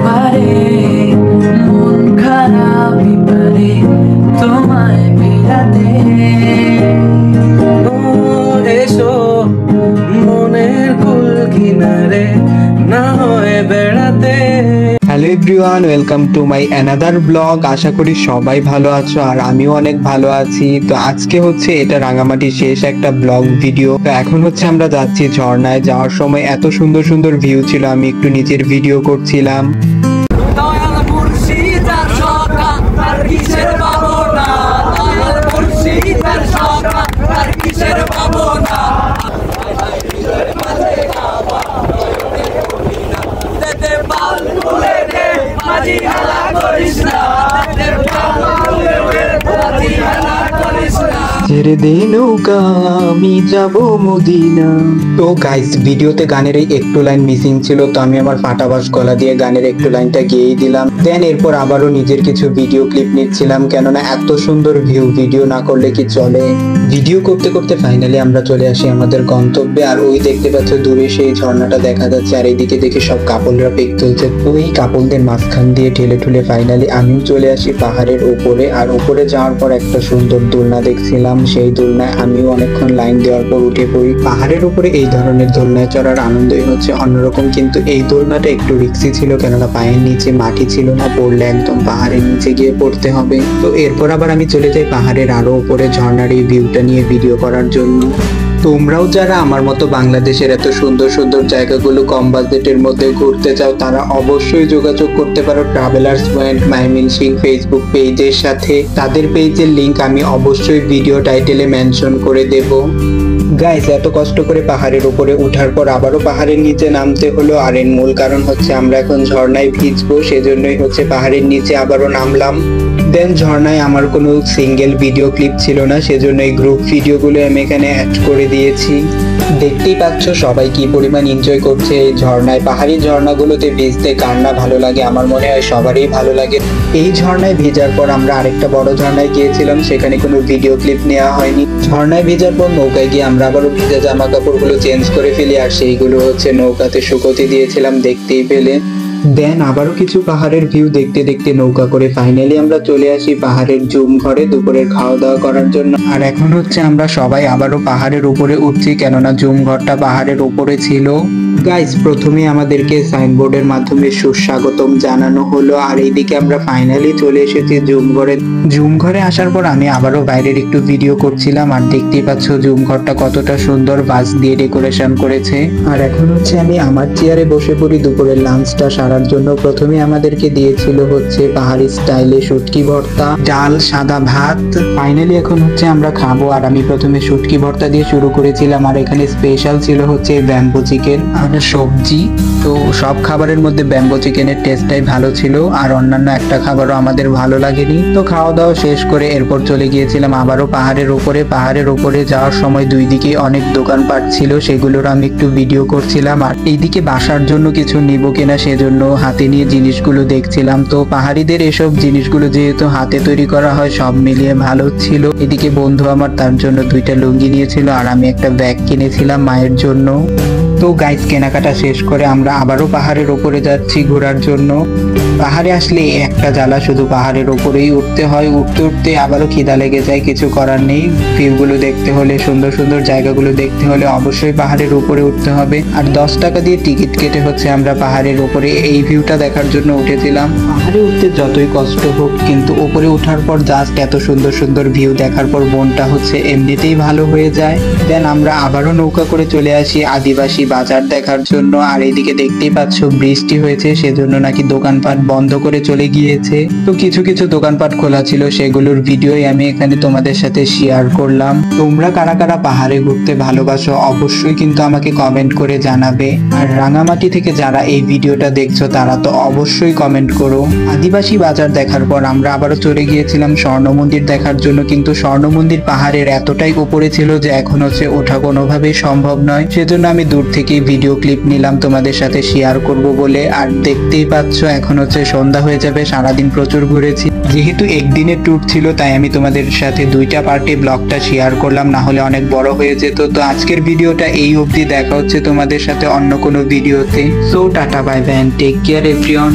পারে মন খারাপই পারে তোমায় ফেরাতে। ও এসো মনের কুল কিনারে না হয়ে বেড়াতে। Hello everyone, welcome to my another blog. আশা করি সবাই ভালো আছো আর আমিও অনেক ভালো আছি। তো আজকে হচ্ছে এটা রাঙামাটির শেষ একটা ব্লগ ভিডিও। তো এখন হচ্ছে আমরা যাচ্ছি ঝর্ণায়। যাওয়ার সময় এত সুন্দর সুন্দর ভিউ ছিল, আমি একটু নিচের ভিডিও করছিলাম। ছেড়ে দে নৌকা আমি যাব মদিনা। তো গাইস, ভিডিওতে গানের এই একটু লাইন মিসিং ছিল, তো আমি আমার ফাটাবাস গলা দিয়ে গানের একটু লাইনটা গেয়েই দিলাম। দেন এরপর আবারও নিজের কিছু ভিডিও ক্লিপ নিচ্ছিলাম, কেননা এত সুন্দর ভিউ ভিডিও না করলে কি চলে। ভিডিও করতে করতে ফাইনালি আমরা চলে আসি আমাদের গন্তব্যে। আর ওই দেখতে পাচ্ছ দূরে সেই ঝর্ণাটা দেখা যাচ্ছে, আর এইদিকে দেখে সব কাপলরা পিক তুলছে। তো এই কাপলদের মাঝখান দিয়ে ঠেলে ঠুলে ফাইনালি আমিও চলে আসি পাহাড়ের উপরে। আর উপরে যাওয়ার পর একটা সুন্দর দোলনা দেখছিলাম, সেই দোলনায় আমিও অনেকক্ষণ লাইন দেওয়ার পর উঠে পড়ি। পাহাড়ের উপরে এই ধরনের দোলনায় চড়ার আনন্দই হচ্ছে অন্যরকম, কিন্তু এই দোলনাটা একটু রিস্কি ছিল, কেননা পায়ের নিচে মাটি ছিল না, পড়লে একদম পাহাড়ের নিচে গিয়ে পড়তে হবে। তো এরপর আবার আমি চলে যাই পাহাড়ের আরো উপরে ঝর্ণার এই ভিউটা নিয়ে ভিডিও করার জন্য। তোমরাও যারা আমার মতো বাংলাদেশের এত সুন্দর সুন্দর জায়গাগুলো কম বাজেটের মধ্যে ঘুরতে চাও, তারা অবশ্যই যোগাযোগ করতে পারো ট্রাভেলার্স পয়েন্ট ময়মনসিংহ ফেসবুক পেজের সাথে। তাদের পেজের লিংক আমি অবশ্যই ভিডিও টাইটেলে মেনশন করে দেব। গাইস, এত কষ্ট করে পাহাড়ের উপরে উঠার পর আবারও পাহাড়ের নিচে নামতে হলো, আর এর মূল কারণ হচ্ছে আমরা এখন ঝর্ণায় ভিজবো, সেজন্যই হচ্ছে পাহাড়ের নিচে আবারও নামলাম। দেন ঝর্ণায় আমার কোনো সিঙ্গেল ভিডিও ক্লিপ ছিল না, সেজন্য এই গ্রুপ ভিডিওগুলো আমি এখানে অ্যাড করে দিয়েছি। দেখতেই পাচ্ছ সবাই কি পরিমাণ এনজয় করছে এই ঝর্ণায়। পাহাড়ি ঝর্ণাগুলোতে ভিজতে কার না ভালো লাগে, আমার মনে হয় সবারই ভালো লাগে। এই ঝর্ণায় ভেজার পর আমরা আরেকটা বড় ঝর্ণায় গিয়েছিলাম, সেখানে কোনো ভিডিও ক্লিপ নেওয়া হয়নি। ঝর্ণায় ভেজার পর নৌকায় গিয়ে আমরা আবারও ভিজা জামা কাপড়গুলো চেঞ্জ করে ফেলি, আর সেইগুলো হচ্ছে নৌকাতে শুকোতে দিয়েছিলাম, দেখতেই পেলে। দেন আবারও কিছু পাহাড়ের ভিউ দেখতে দেখতে নৌকা করে ফাইনালি আমরা চলে আসি পাহাড়ের জুম ঘরে দুপুরের খাওয়া দাওয়া করার জন্য। আর এখন হচ্ছে আমরা সবাই আবারও পাহাড়ের উপরে উঠছি, কেননা জুম ঘরটা পাহাড়ের উপরে ছিল। গাইস, প্রথমে আমাদেরকে সাইনবোর্ডের মাধ্যমে সুস্বাগতম জানানো হলো, আর এইদিকে আমরা ফাইনালি চলে এসেছি জুম ঘরে। জুম ঘরে আসার পর আমি আবারও বাইরের একটু ভিডিও করছিলাম, আর দেখতেই পাচ্ছ জুম ঘরটা কতটা সুন্দর বাস দিয়ে ডেকোরেশন করেছে। আর এখন হচ্ছে আমি আমার চেয়ারে বসে পড়ি দুপুরের লাঞ্চটা সারার জন্য। প্রথমে আমাদেরকে দিয়েছিল হচ্ছে পাহাড়ি স্টাইলে শুটকি ভর্তা, ডাল, সাদা ভাত। ফাইনালি এখন হচ্ছে আমরা খাবো, আর আমি প্রথমে শুটকি ভর্তা দিয়ে শুরু করেছিলাম, আর এখানে স্পেশাল ছিল হচ্ছে ব্যাম্বো চিকেন আর সবজি। তো সব খাবারের মধ্যে ব্যাম্বো চিকেনের টেস্টটাই ভালো ছিল, আর অন্যান্য একটা খাবারও আমাদের ভালো লাগেনি। তো খাওয়া দাওয়া শেষ করে এরপর চলে গিয়েছিলাম আবারও পাহাড়ের উপরে। পাহাড়ের উপরে যাওয়ার সময় দুই দিকে অনেক দোকানপাট ছিল, সেগুলোর আমি একটু ভিডিও করছিলাম। আর এইদিকে বাসার জন্য কিছু নিব কিনা সেজন্য হাতে নিয়ে জিনিসগুলো দেখছিলাম। তো পাহাড়িদের এসব জিনিসগুলো যেহেতু হাতে তৈরি করা হয়, সব মিলিয়ে ভালো ছিল। এদিকে বন্ধু আমার তার জন্য দুইটা লুঙ্গি নিয়েছিল, আর আমি একটা ব্যাগ কিনেছিলাম মায়ের জন্য। তো গাইস, কেনাকাটা শেষ করে আমরা আবারও পাহাড়ের উপরে যাচ্ছি ঘোরার জন্য। পাহাড়ে আসলে একটা জ্বালা, শুধু পাহাড়ের উপরেই উঠতে হয়। উঠতে উঠতে আবারও খিদা লেগে যায়, কিছু করার নেই। ভিউগুলো দেখতে হলে, সুন্দর সুন্দর জায়গাগুলো দেখতে হলে অবশ্যই পাহাড়ের উপরে উঠতে হবে। আর 10 টাকা দিয়ে টিকিট কেটে হচ্ছে আমরা পাহাড়ের উপরে এই ভিউটা দেখার জন্য উঠেছিলাম। পাহাড়ে উঠতে যতই কষ্ট হোক, কিন্তু উপরে ওঠার পর জাস্ট এত সুন্দর সুন্দর ভিউ দেখার পর মনটা হচ্ছে এমনিতেই ভালো হয়ে যায়। দেন আমরা আবারও নৌকা করে চলে আসি আদিবাসী বাজার দেখার জন্য। আর এইদিকে দেখতেই পাচ্ছ বৃষ্টি হয়েছে, সেজন্য নাকি দোকানপাট বন্ধ করে চলে গিয়েছে। তো কিছু কিছু দোকানপাট খোলা ছিল, সেগুলোর ভিডিওই আমি এখানে তোমাদের সাথে শেয়ার করলাম। তোমরা কারা কারা পাহাড়ে ঘুরতে ভালোবাসো অবশ্যই কিন্তু আমাকে কমেন্ট করে জানাবে। আর রাঙামাটি থেকে যারা এই ভিডিওটা দেখছো তারা তো অবশ্যই কমেন্ট করো। আদিবাসী বাজার দেখার পর আমরা আবারও চলে গিয়েছিলাম স্বর্ণ মন্দির দেখার জন্য, কিন্তু স্বর্ণ মন্দির পাহাড়ের এতটাই উপরে ছিল যে এখন হচ্ছে ওঠা কোনোভাবেই সম্ভব নয়, সেজন্য আমি দূর থেকে ভিডিও ক্লিপ নিলাম তোমাদের সাথে শেয়ার করব বলে। আর দেখতেই পাচ্ছ এখন হচ্ছে সন্ধ্যা হয়ে যাবে, সারাদিন প্রচুর ঘুরেছি। যেহেতু একদিনের ট্যুর ছিল তাই আমি তোমাদের সাথে দুইটা পার্টে ব্লগটা শেয়ার করলাম, না হলে অনেক বড় হয়ে যেত। তো আজকের ভিডিওটা এই অবধি, দেখা হচ্ছে তোমাদের সাথে অন্য কোনো ভিডিওতে। So tata bye bye, take care everyone.